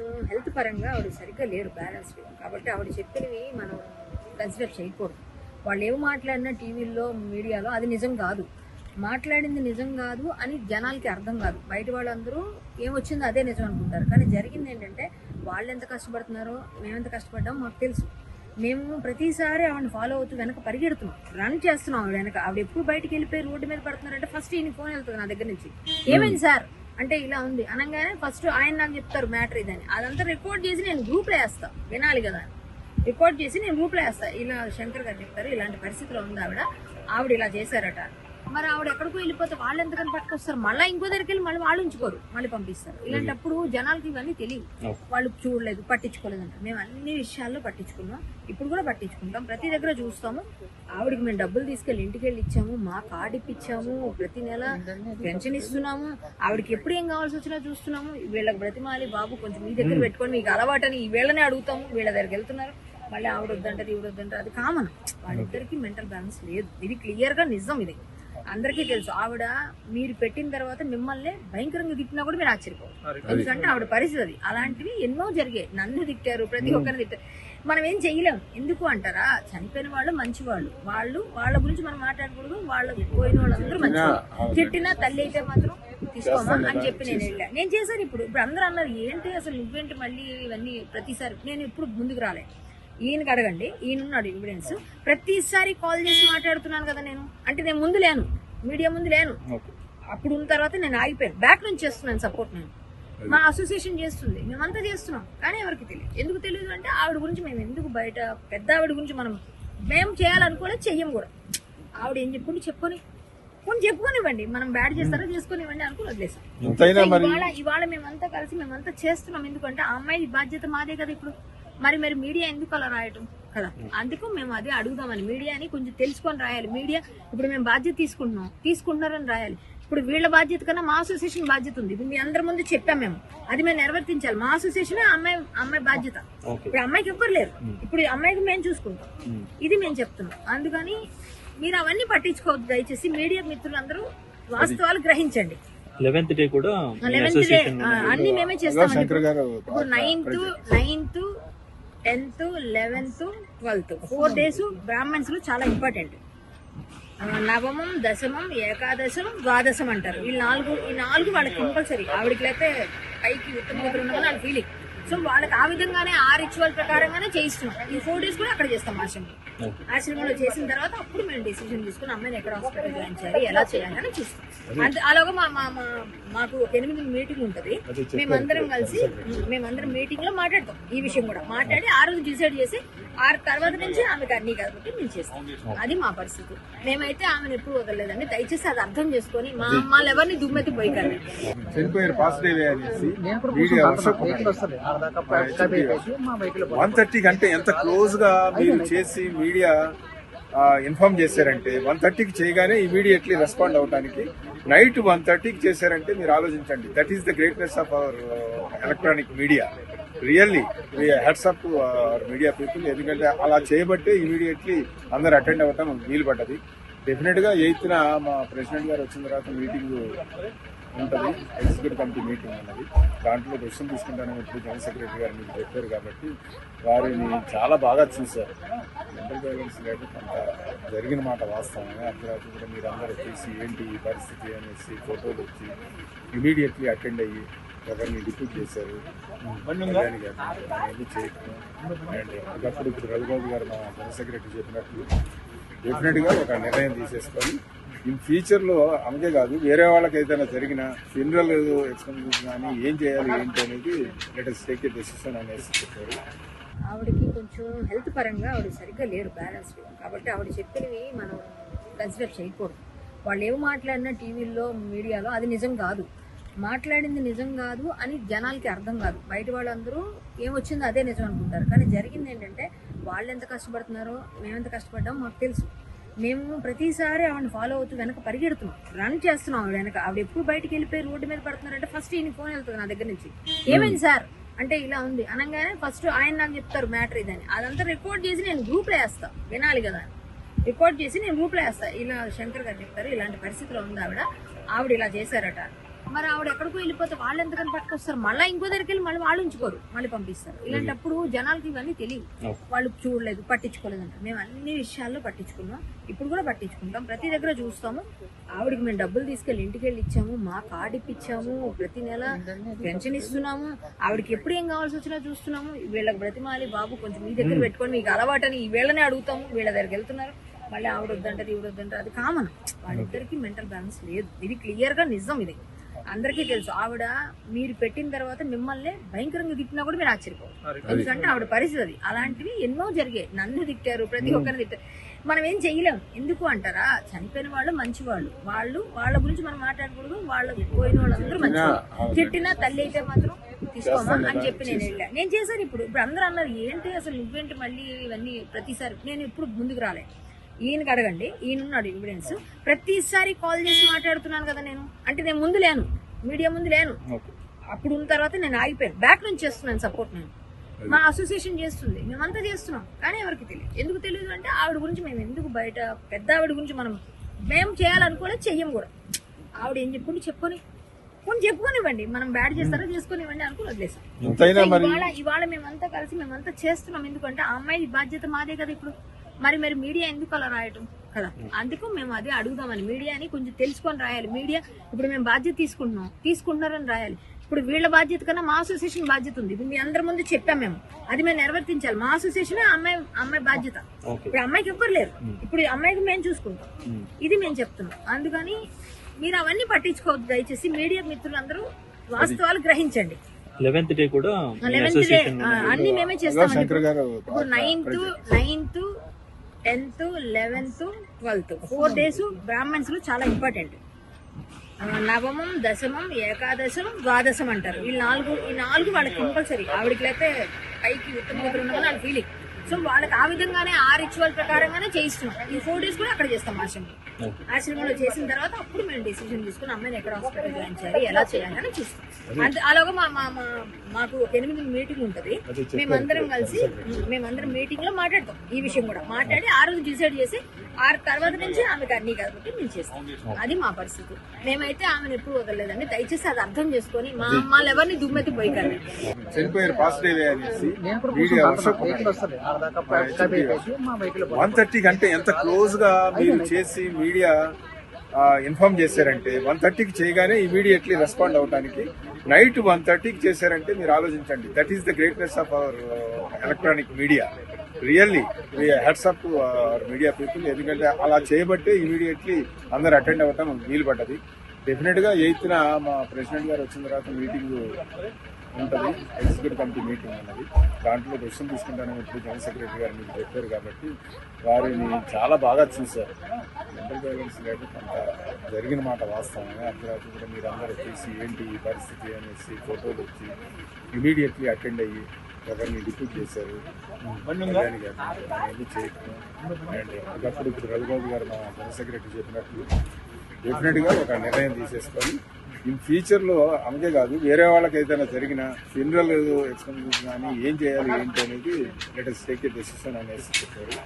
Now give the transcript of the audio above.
కొంచెం హెల్త్ పరంగా ఆవిడ సరిగ్గా లేరు, బ్యాలెన్స్డ్. కాబట్టి ఆవిడ చెప్పినవి మనం కన్సిడర్ చేయకూడదు. వాళ్ళు ఏమి మాట్లాడినా టీవీల్లో మీడియాలో అది నిజం కాదు, మాట్లాడింది నిజం కాదు అని జనాలకి అర్థం కాదు. బయట వాళ్ళందరూ ఏమొచ్చిందో అదే నిజం అనుకుంటారు. కానీ జరిగింది ఏంటంటే వాళ్ళు ఎంత కష్టపడుతున్నారో మేమెంత కష్టపడ్డామో మాకు తెలుసు. మేము ప్రతిసారి ఆవిడని ఫాలో అవుతూ వెనక పరిగెడుతున్నాం, రన్ చేస్తున్నాం ఆవిడ వెనక. ఆవిడ ఎప్పుడు బయటకు వెళ్ళిపోయి రోడ్డు మీద పడుతున్నారంటే ఫస్ట్ ఈయన ఫోన్ వెళ్తుంది నా దగ్గర నుంచి, ఏమైంది సార్ అంటే ఇలా ఉంది అనగానే ఫస్ట్ ఆయన నాకు చెప్తారు మ్యాటర్ ఇదని. అదంతా రికార్డ్ చేసి నేను గ్రూప్లో వేస్తా, వినాలి కదా, రికార్డ్ చేసి నేను గ్రూప్లో వేస్తా. ఇలా శంకర్ గారు చెప్తారు ఇలాంటి పరిస్థితిలో ఉంది ఆవిడ ఇలా చేశారట. మరి ఆవిడ ఎక్కడికో వెళ్ళిపోతే వాళ్ళు ఎంతకని పట్టుకొస్తారు, మళ్ళీ ఇంకో దగ్గరికి వెళ్ళి మళ్ళీ వాళ్ళు ఉంచుకోరు, మళ్ళీ పంపిస్తారు. ఇలాంటప్పుడు జనాలకి ఇవన్నీ తెలియదు, వాళ్ళు చూడలేదు, పట్టించుకోలేదు అంటారు. మేము అన్ని విషయాల్లో పట్టించుకున్నాం, ఇప్పుడు కూడా పట్టించుకుంటాం, ప్రతి దగ్గర చూస్తాము. ఆవిడకి మేము డబ్బులు తీసుకెళ్ళి ఇంటికి వెళ్ళి ఇచ్చాము, మా కార్డు ఇప్పించాము, ప్రతి నెల పెన్షన్ ఇస్తున్నాము. ఆవిడకి ఎప్పుడు ఏం కావాల్సి వచ్చినా చూస్తున్నాము. వీళ్ళకి బ్రతిమాలి, బాబు కొంచెం మీ దగ్గర పెట్టుకొని మీకు అలవాటని ఈ వీళ్ళనే అడుగుతాము. వీళ్ళ దగ్గరికి వెళ్తున్నారు, మళ్ళీ ఆవిడ వద్దంటారు, ఈవిడ వద్దంటారు. అది కామన్, వాళ్ళిద్దరికి మెంటల్ బ్యాలెన్స్ లేదు. ఇది క్లియర్ గా నిజం, ఇది అందరికీ తెలుసు. ఆవిడ మీరు పెట్టిన తర్వాత మిమ్మల్ని భయంకరంగా తిట్టినా కూడా మీరు ఆశ్చర్యపోవాలి, ఎందుకంటే ఆవిడ పరిస్థితి అది. అలాంటివి ఎన్నో జరిగాయి, నన్ను తిట్టారు, ప్రతి ఒక్కరిని తిట్టారు. మనం ఏం చెయ్యలేం. ఎందుకు అంటారా, చనిపోయిన వాళ్ళు మంచివాళ్ళు, వాళ్ళ గురించి మనం మాట్లాడకూడదు. వాళ్ళు పోయిన వాళ్ళందరూ మంచివాళ్ళు. తిట్టినా తల్లి అయితే మాత్రం తీసుకోమా అని చెప్పి నేను వెళ్ళా, నేను చేశాను. ఇప్పుడు అందరూ అన్నారు ఏంటి అసలు నువ్వేంటి మళ్ళీ ఇవన్నీ ప్రతిసారి. నేను ఇప్పుడు ముందుకు రాలే, ఈయనకి అడగండి, ఈయనున్నాడు ఎవిడెన్స్. ప్రతిసారి కాల్ చేసి మాట్లాడుతున్నాను కదా నేను, అంటే నేను ముందు లేను, మీడియా ముందు లేను. అప్పుడు ఉన్న తర్వాత నేను ఆగిపోయాను, బ్యాక్ నుంచి చేస్తున్నాను సపోర్ట్. నేను మా అసోసియేషన్ చేస్తుంది, మేమంతా చేస్తున్నాం, కానీ ఎవరికి తెలియదు. ఎందుకు తెలియదు అంటే ఆవిడ గురించి మేము ఎందుకు బయట పెద్ద ఆవిడ గురించి మేము చేయాలనుకోలేదు, చెయ్యం కూడా. ఆవిడ ఏం చెప్పుకొని చెప్పుకోనివ్వండి, మనం బ్యాడ్ చేస్తారో చేసుకునివ్వండి అనుకుని వదిలేసాం. ఇవాళ మేమంతా కలిసి మేమంతా చేస్తున్నాం, ఎందుకంటే ఆ అమ్మాయి బాధ్యత మాదే కదా ఇప్పుడు. మరి మీడియా ఎందుకు అలా రాయటం కదా, అందుకు మేము అదే అడుగుదామని. మీడియాని కొంచెం తెలుసుకొని రాయాలి. మీడియా ఇప్పుడు మేము బాధ్యత తీసుకుంటున్నారని రాయాలి. ఇప్పుడు వీళ్ళ బాధ్యత కన్నా మా అసోసియేషన్ బాధ్యత ఉంది. ఇప్పుడు మీ అందరి ముందు చెప్పాం మేము, అది మేము నిర్వర్తించాలి. మా అసోసియేషన్ అమ్మాయి బాధ్యత. ఇప్పుడు అమ్మాయికి ఎవ్వరు లేరు, ఇప్పుడు అమ్మాయికి మేము చూసుకుంటాం, ఇది మేము చెప్తున్నాం. అందుకని మీరు అవన్నీ పట్టించుకోవద్దు దయచేసి. మీడియా మిత్రులందరూ వాస్తవాలు గ్రహించండి. 11th డే కూడా అన్ని మేమే చేస్తాం. ఇప్పుడు 9th 10th 11th 12th 4 days Brahmans లో చాలా ఇంపార్టెంట్. నవమం, దశమం, ఏకాదశం, ద్వాదశం అంటారు. ఈ నాలుగు వాళ్ళకి కంపల్సరీ. ఆవిడకి లేకపోతే పైకి ఉత్తమోత్తరం ఉన్నదని వాళ్ళ ఫీలింగ్. సో వాళ్ళకి ఆ విధంగానే ఆ రిచువల్ ప్రకారంగానే చేయిస్తున్నాం. ఈ 4 days కూడా అక్కడ చేస్తాం ఆశ్రమంలో చేసిన తర్వాత అప్పుడు మేము డిసిజన్ తీసుకుని అమ్మాయిని ఎక్కడ హాస్పిటల్ జాయిన్ చేయాలి, ఎలా చేయాలని చూస్తాం. అలాగా మాకు ఒక 8 మీటింగ్ ఉంటుంది. మేమందరం కలిసి మీటింగ్ లో మాట్లాడతాం, ఈ విషయం కూడా మాట్లాడి ఆ రోజు డిసైడ్ చేసి ఆ తర్వాత నుంచి ఆమెకు అన్ని కాబట్టి మేము చేస్తాం. అది మా పరిస్థితి. మేమైతే ఆమెను ఎప్పుడు వదలలేదండి, దయచేసి అది అర్థం చేసుకొని మా అమ్మాయిలు ఎవరిని దుమ్మెత్తి పోయికండి. 1:30 కంటే ఎంత క్లోజ్ గా మీరు చేసి మీడియా ఇన్ఫార్మ్ చేశారంటే, 1:30కి చేయగానే ఇమీడియట్లీ రెస్పాండ్ అవడానికి నైట్ 1:30కి చేశారంటే మీరు ఆలోచించండి. That is the greatness of our electronic media. Really heads up to our media people. ఎందుకంటే అలా చేయబట్టే ఇమీడియట్లీ అందరు అటెండ్ అవ్వటం వీలు పడ్డది. డెఫినెట్ గా 8th మా ప్రెసిడెంట్ గారు వచ్చిన తర్వాత మీటింగ్ ఉంటుంది, ఎగ్జిక్యూటివ్ కమిటీ మీటింగ్ అన్నది. దాంట్లో డెసిషన్ తీసుకుంటానని ఇప్పుడు జనరల్ సెక్రటరీ గారు మీకు చెప్పారు కాబట్టి వారిని చాలా బాగా చూశారు. మెంటల్ బ్యాలెన్స్ లేక కొంత జరిగిన మాట వాస్తవమే. అర్ధరాత్రి కూడా మీరు అందరూ చూసి ఏంటి ఈ పరిస్థితి అనేసి ఫోటోలు వచ్చి ఇమీడియట్లీ అటెండ్ అయ్యి ఎవరిని డిప్యూట్ చేశారు. ఏమీ చేయటం అండ్ ఒకప్పుడు ఇప్పుడు రఘుబాబు గారు మా జనరల్ సెక్రటరీ చెప్పినట్లు డెఫినెట్ గా ఒక నిర్ణయం తీసేసుకొని ఇన్ ఫ్యూచర్ లో అంతే కాదు వేరే వాళ్ళకి ఏదైనా జరిగిన ఫ్యూనరల్ ఎక్స్పెన్సెస్ కానీ ఏం చేయాలి ఏంటి అనేది let us take a decision అనేసి చెప్పారు. ఆవిడకి కొంచెం హెల్త్ పరంగా ఆవిడ సరిగ్గా లేరు, బ్యాలెన్స్డ్. కాబట్టి ఆవిడ చెప్పినవి మనం కన్సిడర్ చేయకూడదు. వాళ్ళు ఏమి మాట్లాడినా టీవీల్లో మీడియాలో అది నిజం కాదు, మాట్లాడింది నిజం కాదు అని జనాలకి అర్థం కాదు. బయట వాళ్ళందరూ ఏమొచ్చిందో అదే నిజం అనుకుంటారు. కానీ జరిగింది ఏంటంటే వాళ్ళు ఎంత కష్టపడుతున్నారో మేమెంత కష్టపడ్డామో మాకు తెలుసు. మేము ప్రతిసారి ఆవిడని ఫాలో అవుతూ వెనక పరిగెడుతున్నాం, రన్ చేస్తున్నాం ఆవిడ వెనక. ఆవిడ ఎప్పుడు బయటకు వెళ్ళిపోయి రోడ్డు మీద పడుతున్నారంటే ఫస్ట్ ఈయన ఫోన్ వెళ్తుంది నా దగ్గర నుంచి, ఏమైంది సార్ అంటే ఇలా ఉంది అనగానే ఫస్ట్ ఆయన నాకు చెప్తారు మ్యాటర్ ఇదని. అదంతా రికార్డ్ చేసి నేను గ్రూప్లో వేస్తా, వినాలి కదా, రికార్డ్ చేసి నేను గ్రూప్లో వేస్తా. ఇలా శంకర్ గారు చెప్తారు ఇలాంటి పరిస్థితిలో ఉంది ఆవిడ ఇలా చేశారట. మరి ఆవిడ ఎక్కడికో వెళ్ళిపోతే వాళ్ళు ఎంతకని పట్టుకొస్తారు, మళ్ళీ ఇంకో దగ్గరికి వెళ్ళి మళ్ళీ వాళ్ళు ఉంచుకోరు, మళ్ళీ పంపిస్తారు. ఇలాంటప్పుడు జనాలకి ఇవన్నీ తెలియదు, వాళ్ళు చూడలేదు, పట్టించుకోలేదు అంటారు. మేము అన్ని విషయాల్లో పట్టించుకున్నాం, ఇప్పుడు కూడా పట్టించుకుంటాం, ప్రతి దగ్గర చూస్తాము. ఆవిడకి మేము డబ్బులు తీసుకెళ్ళి ఇంటికి వెళ్ళి ఇచ్చాము, మా కార్డు ఇప్పించాము, ప్రతి నెల పెన్షన్ ఇస్తున్నాము. ఆవిడకి ఎప్పుడు ఏం కావాల్సి వచ్చినా చూస్తున్నాము. వీళ్ళకి బ్రతిమాలి, బాబు కొంచెం మీ దగ్గర పెట్టుకొని మీకు అలవాటని ఈ వీళ్ళనే అడుగుతాము. వీళ్ళ దగ్గరికి వెళ్తున్నారు, మళ్ళీ ఆవిడ వద్దంటారు, ఈవిడ వద్దంటారు. అది కామన్, వాళ్ళిద్దరికి మెంటల్ బ్యాలెన్స్ లేదు. ఇది క్లియర్ గా నిజం, ఇది అందరికీ తెలుసు. ఆవిడ మీరు పెట్టిన తర్వాత మిమ్మల్ని భయంకరంగా తిట్టినా కూడా మీరు ఆశ్చర్యపోవాలి, ఎందుకంటే ఆవిడ పరిస్థితి అది. అలాంటివి ఎన్నో జరిగాయి, నన్ను తిట్టారు, ప్రతి ఒక్కరిని తిట్టారు. మనం ఏం చెయ్యలేం. ఎందుకు అంటారా, చనిపోయిన వాళ్ళు మంచివాళ్ళు, వాళ్ళ గురించి మనం మాట్లాడకూడదు. వాళ్ళు పోయిన వాళ్ళందరూ మంచివాళ్ళు. తిట్టినా తల్లి అయితే మాత్రం తీసుకోమా అని చెప్పి నేను వెళ్ళా. నేను చేశాను. ఇప్పుడు అందరూ అన్నారు ఏంటి అసలు నువ్వేంటి మళ్ళీ ఇవన్నీ ప్రతిసారి. నేను ఎప్పుడు ముందుకు రాలే. ఈయనకి అడగండి, ఈయనున్నాడు ఎవిడెన్స్. ప్రతిసారి కాల్ చేసి మాట్లాడుతున్నాను కదా నేను. అంటే నేను ముందు లేను, మీడియా ముందు లేను. అప్పుడు ఉన్న తర్వాత నేను ఆగిపోయాను, బ్యాక్ నుంచి చేస్తున్నాను సపోర్ట్. నేను మా అసోసియేషన్ చేస్తుంది, మేమంతా చేస్తున్నాం, కానీ ఎవరికి తెలియదు. ఎందుకు తెలియదు అంటే ఆవిడ గురించి మేము ఎందుకు బయట పెద్ద ఆవిడ గురించి మేము చేయాలనుకోలేదు, చెయ్యం కూడా. ఆవిడ ఏం చెప్పుకొని చెప్పుకోనివ్వండి, మనం బ్యాడ్ చేస్తారో చేసుకునివ్వండి అనుకుని వదిలేసాం. ఇవాళ మేమంతా కలిసి మేమంతా చేస్తున్నాం. ఎందుకంటే ఆ అమ్మాయి బాధ్యత మాదే కదా ఇప్పుడు. మరి మీడియా ఎందుకు అలా రాయటం కదా, అందుకు మేము అదే అడుగుదామని. మీడియాని కొంచెం తెలుసుకొని రాయాలి. మీడియా ఇప్పుడు మేము బాధ్యత తీసుకుంటున్నారని రాయాలి. ఇప్పుడు వీళ్ళ బాధ్యత కన్నా మా అసోసియేషన్ బాధ్యత ఉంది. ఇప్పుడు మీ అందరి ముందు చెప్పాం మేము, అది మేము నిర్వర్తించాలి. మా అసోసియేషన్ అమ్మాయి బాధ్యత. ఇప్పుడు అమ్మాయికి ఎవ్వరు లేరు, ఇప్పుడు అమ్మాయికి మేము చూసుకుంటాం, ఇది మేము చెప్తున్నాం. అందుకని మీరు అవన్నీ పట్టించుకోవద్దు దయచేసి. మీడియా మిత్రులందరూ వాస్తవాలు గ్రహించండి. 11th డే కూడా 11th డే అన్ని మేమే చేస్తాం. ఇప్పుడు 9th 10th 11th 12th 4 days Brahmans లో చాలా ఇంపార్టెంట్. నవమం, దశమం, ఏకాదశం, ద్వాదశం అంటారు. ఈ నాలుగు వాళ్ళకి కంపల్సరీ. ఆవిడకి లేకపోతే పైకి ఉత్తమోత్తరం ఉన్నదని వాళ్ళ ఫీలింగ్. సో వాళ్ళకి ఆ విధంగానే ఆ రిచువల్ ప్రకారంగానే చేయిస్తున్నాం. ఈ 4 days కూడా అక్కడ చేస్తాం ఆశ్రమంలో. చేసిన తర్వాత అప్పుడు మేము డిసిజన్ తీసుకుని అమ్మాయిని ఎక్కడ హాస్పిటల్ జాయిన్ చేయాలి, ఎలా చేయాలని చూస్తాం. అలాగా మాకు ఒక 8 మీటింగ్ ఉంటుంది. మేమందరం కలిసి మీటింగ్ లో మాట్లాడతాం. ఈ విషయం కూడా మాట్లాడి ఆ రోజు డిసైడ్ చేసి ఆ తర్వాత నుంచి ఆమెకు అన్ని కాబట్టి మేము చేస్తాం. అది మా పరిస్థితి. మేమైతే ఆమెను ఎప్పుడు వదలలేదండి. దయచేసి అది అర్థం చేసుకొని మా అమ్మాయిలు ఎవరిని దుమ్మెత్తి పోయికండి. చనిపోయారు పాజిటివ్ అనేసి 1:30 కంటే ఎంత క్లోజ్ గా మీరు చేసి మీడియా ఇన్ఫార్మ్ చేశారంటే 1:30కి చేయగానే ఇమీడియట్లీ రెస్పాండ్ అవడానికి నైట్ 1:30కి చేశారంటే మీరు ఆలోచించండి. That is the greatness of our electronic media. Really heads up to our media people. ఎందుకంటే అలా చేయబట్టే ఇమీడియట్లీ అందరు అటెండ్ అవ్వటం వీలు పడ్డది. డెఫినెట్ గా 8th మా ప్రెసిడెంట్ గారు వచ్చిన తర్వాత మీటింగ్ ఉంటుంది, ఎగ్జిక్యూటివ్ కమిటీ మీటింగ్ అన్నది. దాంట్లో డెసిషన్ తీసుకుంటానని ఇప్పుడు జనరల్ సెక్రటరీ గారు మీకు చెప్పారు కాబట్టి వారిని చాలా బాగా చూశారు. మెంటల్ వైలెన్స్ లేకపోతే కొంత జరిగిన మాట వాస్తవమే. అర్ధరాత్రి కూడా మీరు అందరూ చూసి ఏంటి ఈ పరిస్థితి అనేసి ఫోటోలు వచ్చి ఇమీడియట్లీ అటెండ్ అయ్యి ఎవరిని డిప్యూట్ చేశారు. ఏమీ చేయటం అండ్ ఒకప్పుడు ఇప్పుడు రఘుబాబు గారు మా జనరల్ సెక్రటరీ చెప్పినట్లు డెఫినెట్ గా ఒక నిర్ణయం తీసేసుకొని ఇన్ ఫ్యూచర్ లో అంతే కాదు వేరే వాళ్ళకి ఏదైనా జరిగిన ఫ్యూనరల్ ఎక్స్పెన్సెస్ కానీ ఏం చేయాలి ఏంటి అనేది let us take a decision అనేసి చెప్పారు.